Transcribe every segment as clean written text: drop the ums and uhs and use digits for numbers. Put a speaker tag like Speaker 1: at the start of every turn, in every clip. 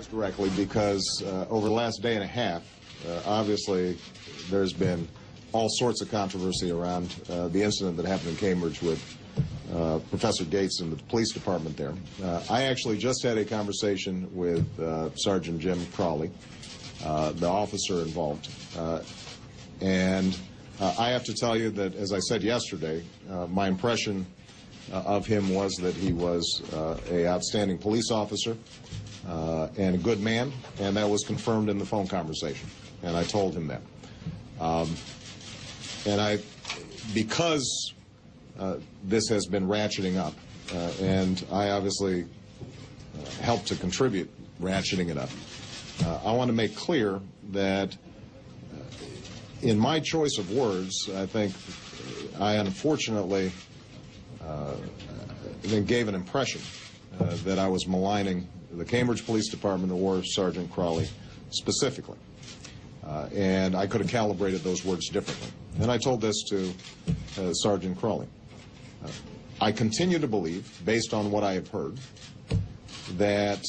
Speaker 1: apologize directly because over the last day and a half, obviously there's been all sorts of controversy around the incident that happened in Cambridge with Professor Gates and the police department there. I actually just had a conversation with Sergeant Jim Crowley, the officer involved, and I have to tell you that, as I said yesterday, my impression of him was that he was an outstanding police officer and a good man, and that was confirmed in the phone conversation, and I told him that. Because this has been ratcheting up, and I obviously helped to contribute ratcheting it up, I want to make clear that in my choice of words, I think I unfortunately gave an impression that I was maligning the Cambridge Police Department or Sergeant Crowley specifically. And I could have calibrated those words differently. And I told this to Sergeant Crowley. I continue to believe, based on what I have heard, that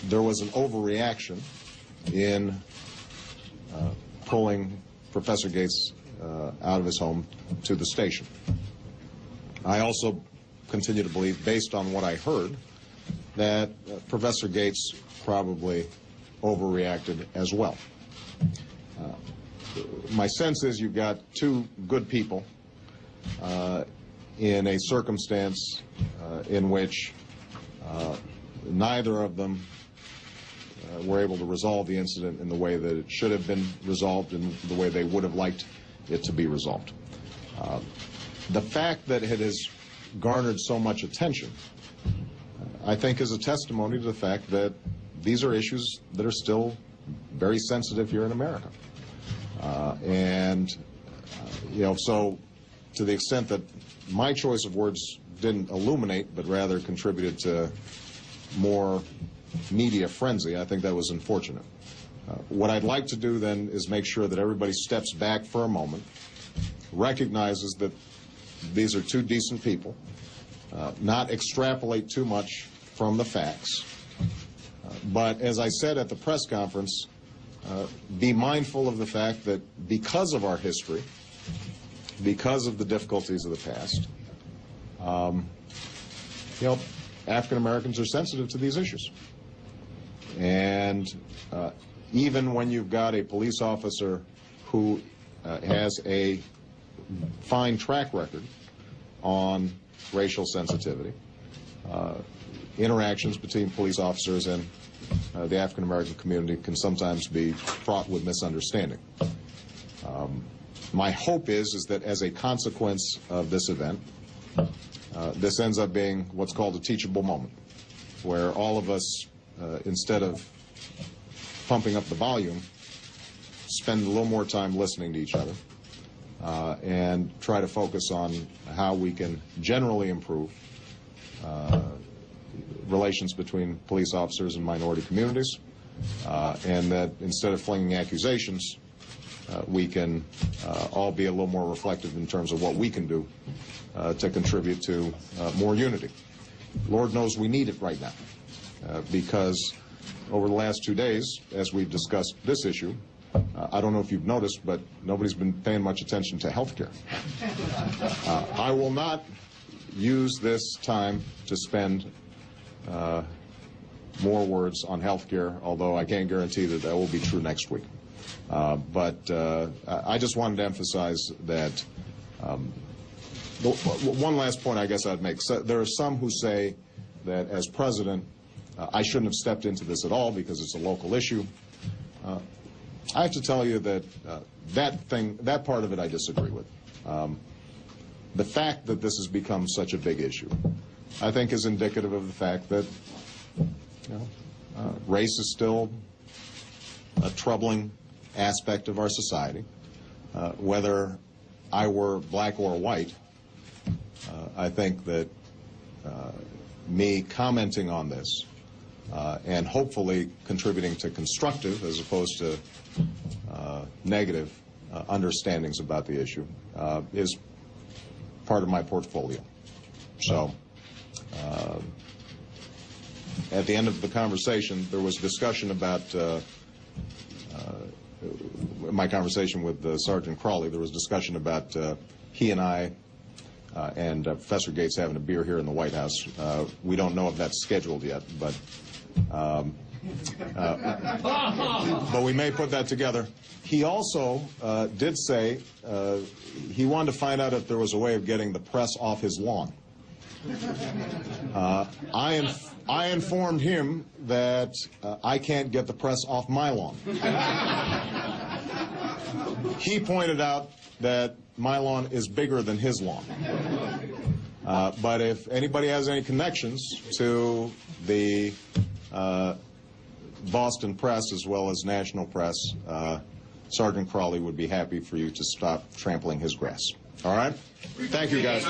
Speaker 1: there was an overreaction in pulling Professor Gates out of his home to the station. I also continue to believe, based on what I heard, that Professor Gates probably overreacted as well. My sense is you've got two good people in a circumstance in which neither of them were able to resolve the incident in the way that it should have been resolved and the way they would have liked it to be resolved. The fact that it has garnered so much attention, I think, is a testimony to the fact that these are issues that are still very sensitive here in America. So to the extent that my choice of words didn't illuminate, but rather contributed to more media frenzy, I think that was unfortunate. What I'd like to do then is make sure that everybody steps back for a moment, recognizes that these are two decent people, not extrapolate too much from the facts, but as I said at the press conference, be mindful of the fact that because of our history, because of the difficulties of the past, African Americans are sensitive to these issues. And even when you've got a police officer who has a fine track record on racial sensitivity, interactions between police officers and the African American community can sometimes be fraught with misunderstanding. My hope is that as a consequence of this event, this ends up being what's called a teachable moment, where all of us, instead of pumping up the volume, spend a little more time listening to each other and try to focus on how we can generally improve relations between police officers and minority communities, and that instead of flinging accusations, we can all be a little more reflective in terms of what we can do to contribute to more unity. Lord knows we need it right now, because over the last 2 days, as we've discussed this issue, I don't know if you've noticed, but nobody's been paying much attention to health care. I will not use this time to spend more words on health care, although I can't guarantee that that will be true next week. But I just wanted to emphasize that one last point I guess I'd make. So there are some who say that as president, I shouldn't have stepped into this at all because it's a local issue. I have to tell you that that part of it I disagree with. The fact that this has become such a big issue, I think, is indicative of the fact that race is still a troubling aspect of our society. Whether I were black or white, I think that me commenting on this and hopefully contributing to constructive as opposed to negative understandings about the issue is part of my portfolio. So at the end of the conversation, there was discussion about my conversation with Sergeant Crowley. There was discussion about he and I and Professor Gates having a beer here in the White House. We don't know if that's scheduled yet, but we may put that together. He also did say he wanted to find out if there was a way of getting the press off his lawn. I informed him that I can't get the press off my lawn. He pointed out that my lawn is bigger than his lawn. But if anybody has any connections to the Boston press as well as national press, Sergeant Crowley would be happy for you to stop trampling his grass. All right? Thank you, guys.